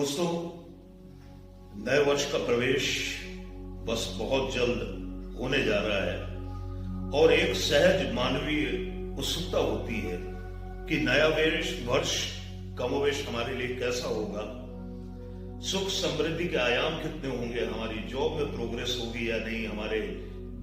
दोस्तों, नए वर्ष का प्रवेश बस बहुत जल्द होने जा रहा है और एक सहज मानवीय उत्सुकता होती है कि नया वर्ष कमोवेश हमारे लिए कैसा होगा, सुख समृद्धि के आयाम कितने होंगे, हमारी जॉब में प्रोग्रेस होगी या नहीं, हमारे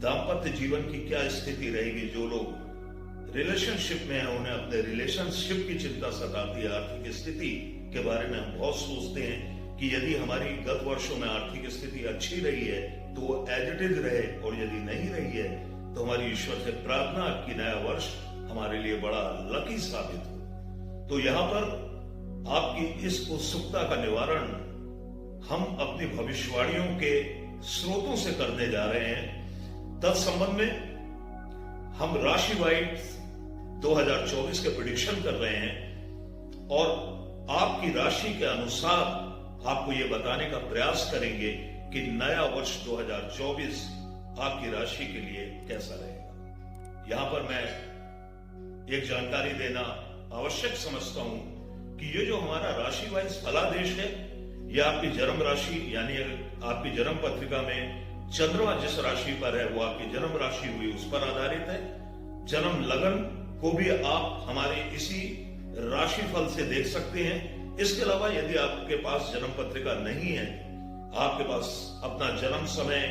दाम्पत्य जीवन की क्या स्थिति रहेगी। जो लोग रिलेशनशिप में हैं उन्हें अपने रिलेशनशिप की चिंता सताती है। आर्थिक स्थिति के बारे में हम बहुत सोचते हैं कि यदि हमारी गत वर्षों में आर्थिक स्थिति अच्छी रही है तो वो एज इट इज रहे, और यदि नहीं रही है तो हमारी ईश्वर से प्रार्थना कि नया वर्ष हमारे लिए बड़ा लकी साबित हो। तो यहाँ पर आपकी इस उत्सुकता का निवारण हम अपनी भविष्यवाणियों के स्रोतों से करने जा रहे हैं। तत्संबंध में हम राशि वाइज 2024 के प्रेडिक्शन कर रहे हैं और आपकी राशि के अनुसार आपको यह बताने का प्रयास करेंगे कि नया वर्ष 2024 आपकी राशि के लिए कैसा रहेगा। यहां पर मैं एक जानकारी देना आवश्यक समझता हूं कि ये जो हमारा राशि वाइज फलादेश है, यह आपकी जन्म राशि यानी आपकी जन्म पत्रिका में चंद्रमा जिस राशि पर है वो आपकी जन्म राशि हुई उस पर आधारित है। जन्म लगन को भी आप हमारे इसी राशिफल से देख सकते हैं। इसके अलावा यदि आपके पास जन्म पत्रिका नहीं है, आपके पास अपना जन्म समय,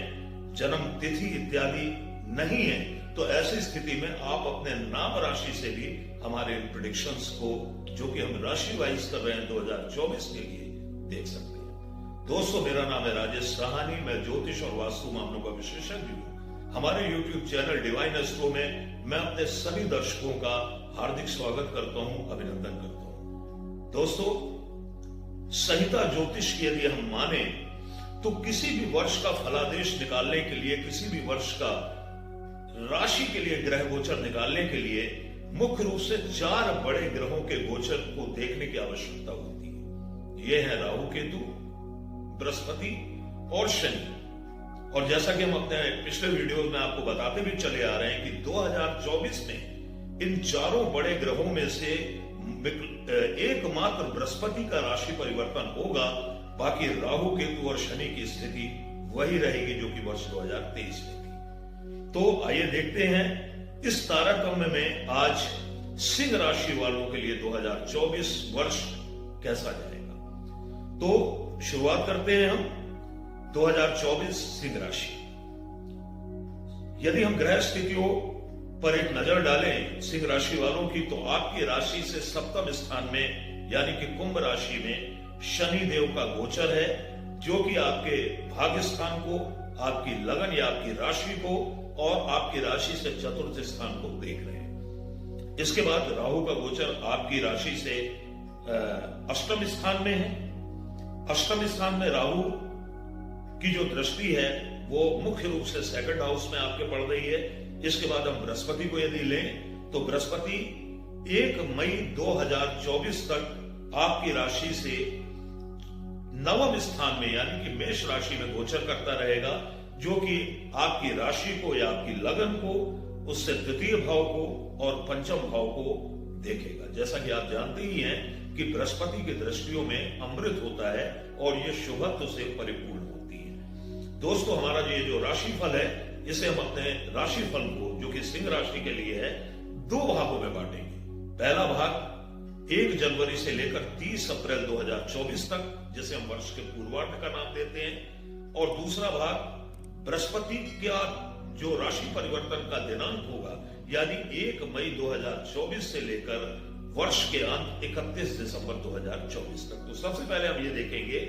जन्म तिथि इत्यादि नहीं है, तो ऐसी स्थिति में आप अपने नाम राशि से भी हमारे प्रेडिक्शंस को, जो कि हम राशि वाइज कर रहे हैं 2024 के लिए, देख सकते हैं। दोस्तों, मेरा नाम है राजेश साहनी, मैं ज्योतिष और वास्तु मामलों का विशेषज्ञ हूँ। हमारे YouTube चैनल डिवाइन एस्ट्रो में मैं अपने सभी दर्शकों का हार्दिक स्वागत करता हूं, अभिनंदन करता हूं। दोस्तों, संहिता ज्योतिष की यदि हम माने तो किसी भी वर्ष का फलादेश निकालने के लिए, किसी भी वर्ष का राशि के लिए ग्रह गोचर निकालने के लिए मुख्य रूप से 4 बड़े ग्रहों के गोचर को देखने की आवश्यकता होती है। ये है राहु केतु, बृहस्पति और शनि। और जैसा कि हम अपने पिछले वीडियो में आपको बताते भी चले आ रहे हैं कि 2024 में इन 4 बड़े ग्रहों में से एकमात्र बृहस्पति का राशि परिवर्तन होगा, बाकी राहु केतु और शनि की स्थिति वही रहेगी जो कि वर्ष 2023 में थी। तो आइए देखते हैं इस तारतम्य में आज सिंह राशि वालों के लिए 2024 वर्ष कैसा जाएगा। तो शुरुआत करते हैं हम 2024 सिंह राशि। यदि हम ग्रह स्थितियों पर एक नजर डालें सिंह राशि वालों की, तो आपकी राशि से सप्तम स्थान में यानी कि कुंभ राशि में शनि देव का गोचर है, जो कि आपके भाग्य स्थान को, आपकी लगन या आपकी राशि को और आपकी राशि से चतुर्थ स्थान को देख रहे हैं। इसके बाद राहु का गोचर आपकी राशि से अष्टम स्थान में है। अष्टम स्थान में राहु की जो दृष्टि है वो मुख्य रूप से सेकंड हाउस में आपके पड़ रही है। इसके बाद हम बृहस्पति को यदि लें तो बृहस्पति 1 मई 2024 तक आपकी राशि से नवम स्थान में यानी कि मेष राशि में गोचर करता रहेगा, जो कि आपकी राशि को या आपकी लगन को, उससे द्वितीय भाव को और पंचम भाव को देखेगा। जैसा कि आप जानते ही हैं कि बृहस्पति की दृष्टियों में अमृत होता है और यह शुभत्व से परिपूर्ण होती है। दोस्तों, हमारा ये जो राशिफल है, इसे हम अपने राशिफल को, जो कि सिंह राशि के लिए है, 2 भागों में बांटेंगे। पहला भाग 1 जनवरी से लेकर 30 अप्रैल 2024 तक, जिसे हम वर्ष के पूर्वार्ध का नाम देते हैं, और दूसरा भाग बृहस्पति का जो राशि परिवर्तन का दिनांक होगा यानी 1 मई 2024 से लेकर वर्ष के अंत 31 दिसंबर 2024 तक। तो सबसे पहले हम ये देखेंगे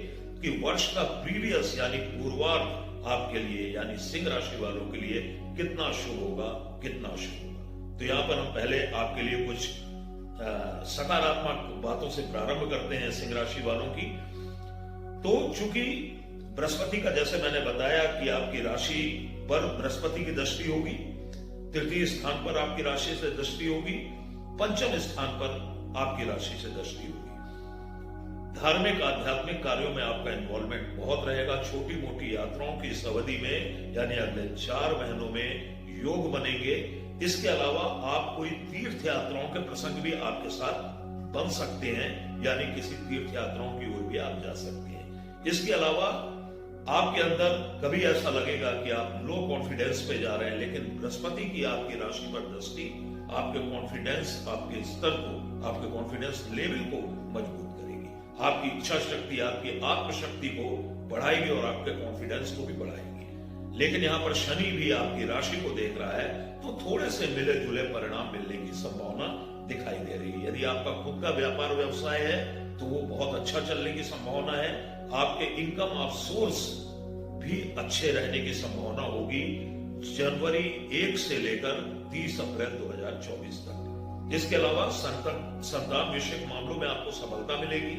कि वर्ष का प्रीवियस यानी पूर्वार्ध आपके लिए यानी सिंह राशि वालों के लिए कितना शुभ होगा, कितना शुभ होगा। तो यहां पर हम पहले आपके लिए कुछ सकारात्मक बातों से प्रारंभ करते हैं सिंह राशि वालों की। तो चूंकि बृहस्पति का, जैसे मैंने बताया कि आपकी राशि पर बृहस्पति की दृष्टि होगी, तृतीय स्थान पर आपकी राशि से दृष्टि होगी, पंचम स्थान पर आपकी राशि से दृष्टि होगी। धार्मिक आध्यात्मिक कार्यों में आपका इन्वॉल्वमेंट बहुत रहेगा। छोटी मोटी यात्राओं की इस अवधि में यानी अगले 4 महीनों में योग बनेंगे। इसके अलावा आप कोई तीर्थ यात्राओं के प्रसंग भी आपके साथ बन सकते हैं, यानी किसी तीर्थ यात्राओं की ओर भी आप जा सकते हैं। इसके अलावा आपके अंदर कभी ऐसा लगेगा कि आप लो कॉन्फिडेंस पे जा रहे हैं, लेकिन बृहस्पति की आपकी राशि पर दृष्टि आपके कॉन्फिडेंस, आपके स्तर को, आपके कॉन्फिडेंस लेवल को मजबूत करेगी, आपकी इच्छा शक्ति, आपकी आत्मशक्ति को बढ़ाएगी और आपके कॉन्फिडेंस को भी बढ़ाएगी। लेकिन यहां पर शनि भी आपकी राशि को देख रहा है, तो थोड़े से मिले जुले परिणाम मिलने की संभावना दिखाई दे रही है। यदि आपका खुद का व्यापार व्यवसाय है तो वो बहुत अच्छा चलने की संभावना है। आपके इनकम ऑफ सोर्स भी अच्छे रहने की संभावना होगी जनवरी 1 से लेकर 30 अप्रैल 2024 तक। इसके अलावा संतान विषयक मामलों में आपको सफलता मिलेगी।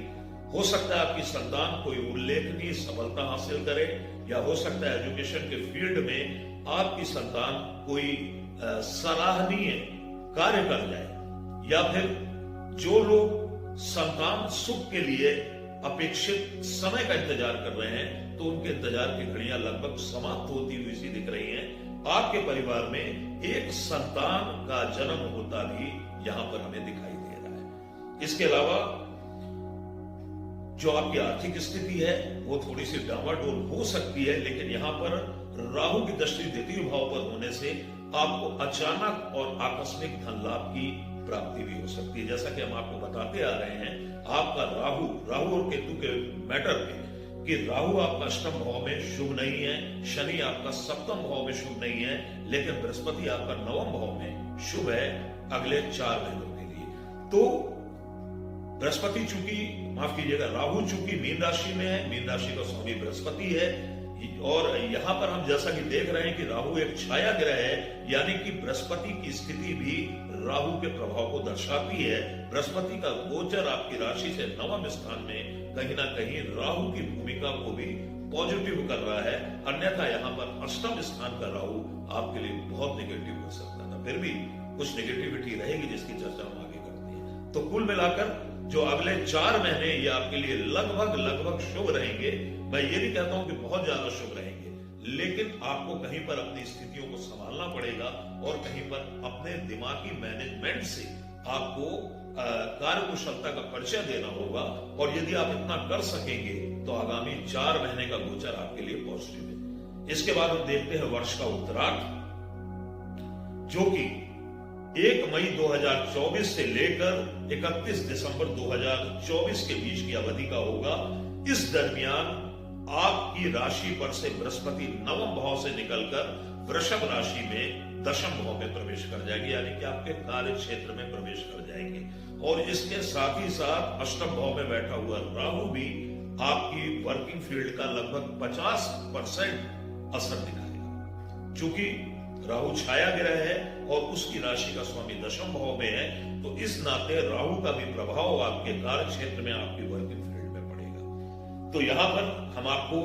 हो सकता है आपकी संतान कोई उल्लेखनीय सफलता हासिल करे, या हो सकता है एजुकेशन के फील्ड में आपकी संतान कोई सराहनीय कार्य कर जाए, या फिर जो लोग संतान सुख के लिए अपेक्षित समय का इंतजार कर रहे हैं, तो उनके इंतजार की घड़ियां लगभग समाप्त होती हुई सी दिख रही हैं। आपके परिवार में एक संतान का जन्म होता भी यहां पर हमें दिखाई दे रहा है। इसके अलावा जो आपकी आर्थिक स्थिति है वो थोड़ी सी डामाडोल हो सकती है, लेकिन यहां पर राहु की दृष्टि द्वितीय भाव पर होने से आपको अचानक और आकस्मिक धन लाभ की प्राप्ति भी हो सकती है। जैसा कि हम आपको बताते आ रहे हैं, आपका राहु और केतु के मैटर में कि राहु आपका अष्टम भाव में शुभ नहीं है, शनि आपका सप्तम भाव में शुभ नहीं है, लेकिन बृहस्पति आपका नवम भाव में शुभ है अगले 4 महीनों के लिए। तो बृहस्पति चूंकि, माफ कीजिएगा, राहु चूंकि मीन राशि में है, मीन राशि का स्वामी बृहस्पति है, और यहां पर हम जैसा कि देख रहे हैं कि राहु एक छाया ग्रह है, यानी कि बृहस्पति की स्थिति भी राहु के प्रभाव को दर्शाती है। बृहस्पति का गोचर आपकी राशि से नवम स्थान में कहीं ना कहीं राहु की भूमिका को भी पॉजिटिव कर रहा है, अन्यथा यहाँ पर अष्टम स्थान का राहु आपके लिए बहुत नेगेटिव हो सकता था। फिर भी कुछ नेगेटिविटी रहेगी जिसकी चर्चा हम आगे करते हैं। तो कुल मिलाकर जो अगले 4 महीने ये आपके लिए लगभग शुभ रहेंगे। मैं ये नहीं कहता हूं कि बहुत ज्यादा शुभ रहेंगे, लेकिन आपको कहीं पर अपनी स्थितियों को संभालना पड़ेगा और कहीं पर अपने दिमागी मैनेजमेंट से आपको कार्य कुशलता का परिचय देना होगा। और यदि आप इतना कर सकेंगे तो आगामी 4 महीने का गोचर आपके लिए पॉजिटिव है। इसके बाद हम देखते हैं वर्ष का उत्तरार्ध, जो कि 1 मई 2024 से लेकर 31 दिसंबर 2024 के बीच की अवधि का होगा। इस दरमियान आपकी राशि पर से बृहस्पति नवम भाव से निकलकर वृषभ राशि में दशम भाव में प्रवेश कर जाएगी, यानी कि आपके कार्य क्षेत्र में प्रवेश कर जाएंगे। और इसके साथ ही साथ अष्टम भाव में बैठा हुआ राहु भी आपकी वर्किंग फील्ड का लगभग 50% असर दिखाएगा। चूंकि राहु छाया ग्रह है और उसकी राशि का स्वामी दशम भाव में है, तो इस नाते राहु का भी प्रभाव आपके कार्य क्षेत्र में, आपकी वर्किंग फील्ड में पड़ेगा। तो यहां पर हम आपको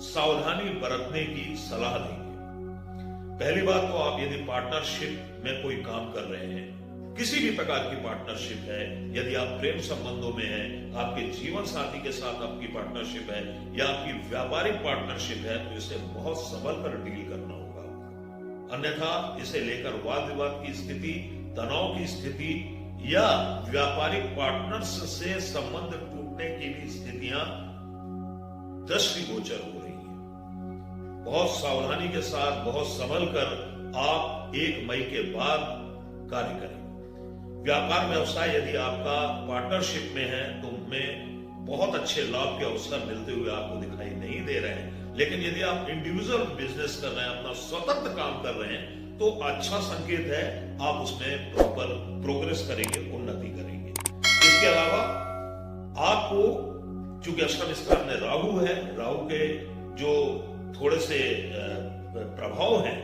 सावधानी बरतने की सलाह देंगे। पहली बात तो आप यदि पार्टनरशिप में कोई काम कर रहे हैं, किसी भी प्रकार की पार्टनरशिप है, यदि आप प्रेम संबंधों में हैं, आपके जीवन साथी के साथ आपकी पार्टनरशिप है, या आपकी व्यापारिक पार्टनरशिप है, तो इसे बहुत संभल कर डील करना होगा। अन्यथा इसे लेकर वाद विवाद की स्थिति, तनाव की स्थिति, या व्यापारिक पार्टनर्स से संबंध टूटने की भी स्थितियां दृष्टिगोचर हो रही है। बहुत सावधानी के साथ, बहुत संभल कर आप 1 मई के बाद कार्य करें। व्यापार व्यवसाय यदि आपका पार्टनरशिप में है तो उनमें बहुत अच्छे लाभ के अवसर मिलते हुए आपको दिखाई नहीं दे रहे हैं। लेकिन यदि आप इंडिविजुअल बिजनेस कर रहे हैं, अपना स्वतंत्र काम कर रहे हैं, तो अच्छा संकेत है, आप उसमें प्रॉपर प्रोग्रेस करेंगे, उन्नति करेंगे। इसके अलावा आपको, चूंकि अष्टम स्थान में राहु है, राहु के जो थोड़े से प्रभाव हैं,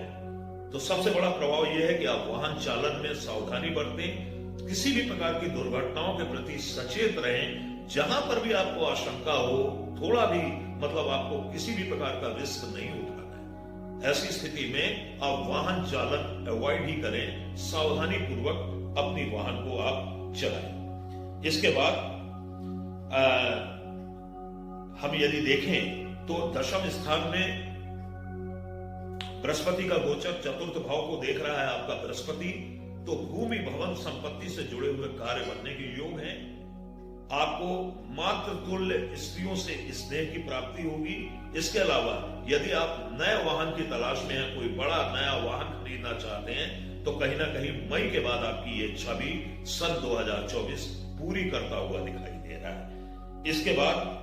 तो सबसे बड़ा प्रभाव यह है कि आप वाहन चालन में सावधानी बरतें, किसी भी प्रकार की दुर्घटनाओं के प्रति सचेत रहें। जहां पर भी आपको आशंका हो, थोड़ा भी मतलब आपको किसी भी प्रकार का रिस्क नहीं उठाना है, ऐसी स्थिति में आप वाहन चालन अवॉइड ही करें, सावधानी पूर्वक अपनी वाहन को आप चलाएं। इसके बाद हम यदि देखें तो दशम स्थान में बृहस्पति का गोचर चतुर्थ भाव को देख रहा है आपका बृहस्पति, तो भूमि भवन संपत्ति से जुड़े हुए कार्य बनने के योग हैं। आपको मातृ तुल्य स्त्रियों से स्नेह की प्राप्ति होगी। इसके अलावा यदि आप नए वाहन की तलाश में हैं, कोई बड़ा नया वाहन खरीदना चाहते हैं, तो कहीं ना कहीं मई के बाद आपकी ये इच्छा भी सन 2024 पूरी करता हुआ दिखाई दे रहा है। इसके बाद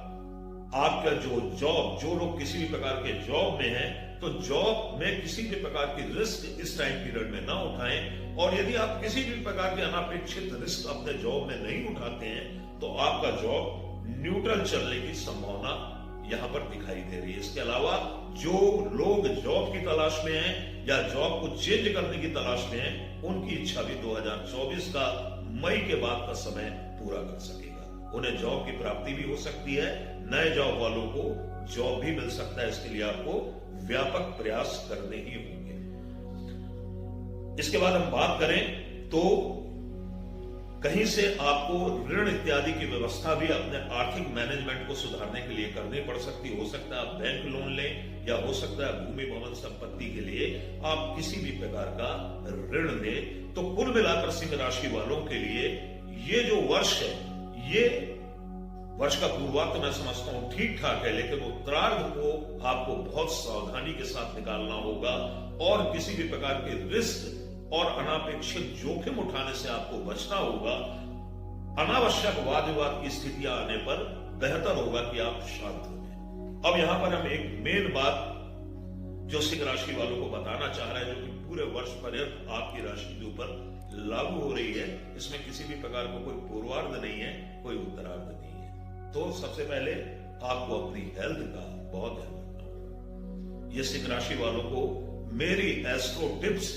आपका जो लोग किसी भी प्रकार के जॉब में हैं, तो जॉब में किसी भी प्रकार की रिस्क इस टाइम पीरियड में ना उठाएं। और यदि आप किसी भी प्रकार के अनापेक्षित रिस्क अपने जॉब में नहीं उठाते हैं, तो आपका जॉब न्यूट्रल चलने की संभावना यहां पर दिखाई दे रही है। इसके अलावा जो लोग जॉब की तलाश में हैं या जॉब को चेंज करने की तलाश में हैं, उनकी इच्छा भी 2024 का मई के बाद का समय पूरा कर सकेगा। उन्हें जॉब की प्राप्ति भी हो सकती है। नए जॉब वालों को जॉब भी मिल सकता है। इसके लिए आपको व्यापक प्रयास करने ही होंगे। इसके बाद हम बात करें तो कहीं से आपको ऋण इत्यादि की व्यवस्था भी अपने आर्थिक मैनेजमेंट को सुधारने के लिए करनी पड़ सकती। हो सकता है आप बैंक लोन लें, या हो सकता है भूमि भवन संपत्ति के लिए आप किसी भी प्रकार का ऋण लें। तो कुल मिलाकर सिंह राशि वालों के लिए ये जो वर्ष है, ये वर्ष का पूर्वार्ध मैं समझता हूं ठीक ठाक है, लेकिन उत्तरार्ध को आपको बहुत सावधानी के साथ निकालना होगा और किसी भी प्रकार के रिस्क और अनापेक्षित जोखिम उठाने से आपको बचना होगा। अनावश्यक वाद विवाद की स्थितियां आने पर बेहतर होगा कि आप शांत हो जाएं। अब यहां पर हम एक मेन बात जो सिंह राशि वालों को बताना चाह रहे हैं, जो कि पूरे वर्ष पर्यंत आपकी राशि के ऊपर लागू हो रही है, इसमें किसी भी प्रकार का कोई पूर्वार्ध नहीं है, कोई उत्तरार्ध नहीं है। तो सबसे पहले आपको अपनी हेल्थ का बहुत ध्यान रखना होगा। ये सिंह राशि वालों को मेरी एस्ट्रो टिप्स,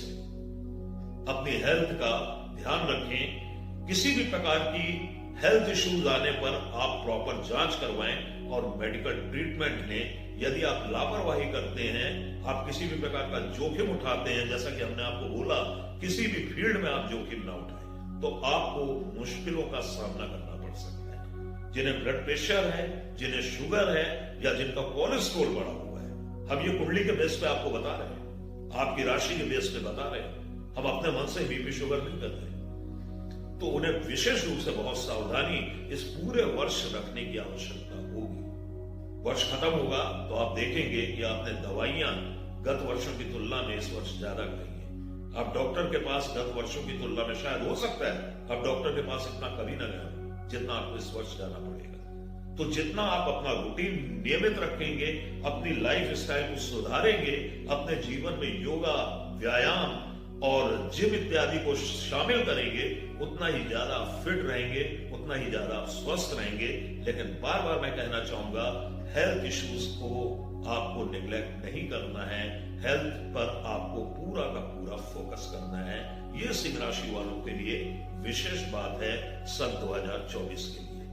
अपनी हेल्थ का ध्यान रखें। किसी भी प्रकार की हेल्थ इश्यूज आने पर आप प्रॉपर जांच करवाएं और मेडिकल ट्रीटमेंट लें। यदि आप लापरवाही करते हैं, आप किसी भी प्रकार का जोखिम उठाते हैं, जैसा कि हमने आपको बोला, किसी भी फील्ड में आप जोखिम ना उठाएं, तो आपको मुश्किलों का सामना करना पड़ सकता है। जिन्हें ब्लड प्रेशर है, जिन्हें शुगर है, या जिनका कोलेस्ट्रॉल बढ़ा हुआ है, हम ये कुंडली के बेस पे आपको बता रहे हैं, आपकी राशि के बेस पे बता रहे हैं, हम अपने मन से बीपी शुगर नहीं करते। तो उन्हें विशेष रूप से बहुत सावधानी इस पूरे वर्ष रखने की आवश्यकता होगी। वर्ष खत्म होगा तो आप देखेंगे कि आपने दवाइयां गत वर्षों की तुलना में इस वर्ष ज्यादा खाई है। आप डॉक्टर के पास गत वर्षों की तुलना में, शायद हो सकता है आप डॉक्टर के पास इतना कभी ना गए जितना आपको इस वर्ष जाना पड़ेगा। तो जितना आप अपना रूटीन नियमित रखेंगे, अपनी लाइफ स्टाइल को सुधारेंगे, अपने जीवन में योगा, व्यायाम और जिम इत्यादि को शामिल करेंगे, उतना ही ज्यादा फिट रहेंगे, उतना ही ज्यादा स्वस्थ रहेंगे। लेकिन बार बार मैं कहना चाहूंगा, हेल्थ इश्यूज को आपको निग्लेक्ट नहीं करना है। हेल्थ पर आपको पूरा का पूरा फोकस करना है। ये सिंह राशि वालों के लिए विशेष बात है सन 2024 के लिए।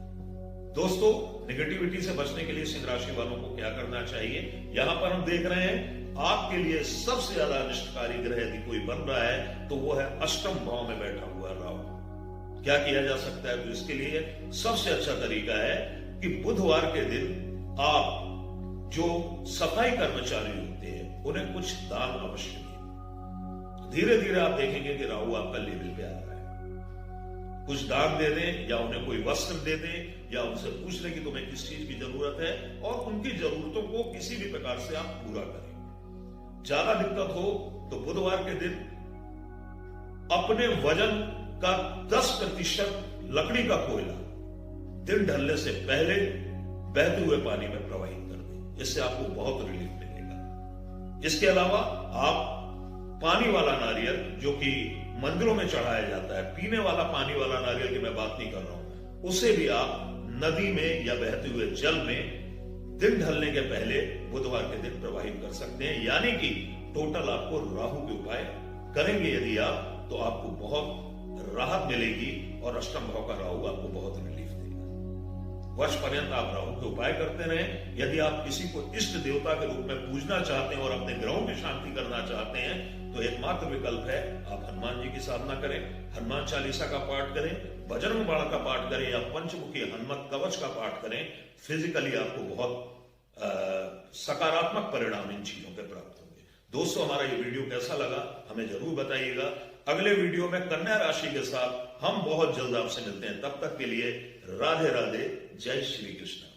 दोस्तों, नेगेटिविटी से बचने के लिए सिंह राशि वालों को क्या करना चाहिए? यहां पर हम देख रहे हैं आपके लिए सबसे ज्यादा अनिष्टकारी ग्रह यदि कोई बन रहा है तो वो है अष्टम भाव में बैठा हुआ राहु। क्या किया जा सकता है? तो इसके लिए सबसे अच्छा तरीका है कि बुधवार के दिन आप जो सफाई कर्मचारी होते हैं उन्हें कुछ दान अवश्य दें। धीरे धीरे आप देखेंगे कि राहु आपका लेवल पे आ रहा है। कुछ दान दे दें, या उन्हें कोई वस्त्र दे दें, या उनसे पूछ लें कि तुम्हें किस चीज की जरूरत है, और उनकी जरूरतों को किसी भी प्रकार से आप पूरा करें। ज्यादा दिक्कत हो तो बुधवार के दिन अपने वजन का 10% लकड़ी का कोयला दिन ढलने से पहले बहते हुए पानी में प्रवाहित कर दें। इससे आपको बहुत रिलीफ मिलेगा। इसके अलावा आप पानी वाला नारियल, जो कि मंदिरों में चढ़ाया जाता है, पीने वाला पानी वाला नारियल की मैं बात नहीं कर रहा हूं, उसे भी आप नदी में या बहते हुए जल में दिन ढलने के पहले बुधवार के दिन प्रवाहित कर सकते हैं। यानी कि टोटल आपको राहु के उपाय करेंगे यदि आप, तो आपको बहुत राहत मिलेगी और अष्टम भाव का राहु आपको बहुत रिलीफ देगा। वर्ष पर्यंत आप राहु के उपाय करते रहें। यदि आप किसी को इष्ट देवता के रूप में पूजना चाहते हैं और अपने ग्रहों की शांति करना चाहते हैं, तो एकमात्र विकल्प है आप हनुमान जी की साधना करें, हनुमान चालीसा का पाठ करें, बजरंग बाण का पाठ करें, या पंचमुखी हनुमत कवच का पाठ करें। फिजिकली आपको बहुत सकारात्मक परिणाम इन चीजों के प्राप्त होंगे। दोस्तों, हमारा ये वीडियो कैसा लगा हमें जरूर बताइएगा। अगले वीडियो में कन्या राशि के साथ हम बहुत जल्द आपसे मिलते हैं। तब तक के लिए राधे राधे, जय श्री कृष्ण।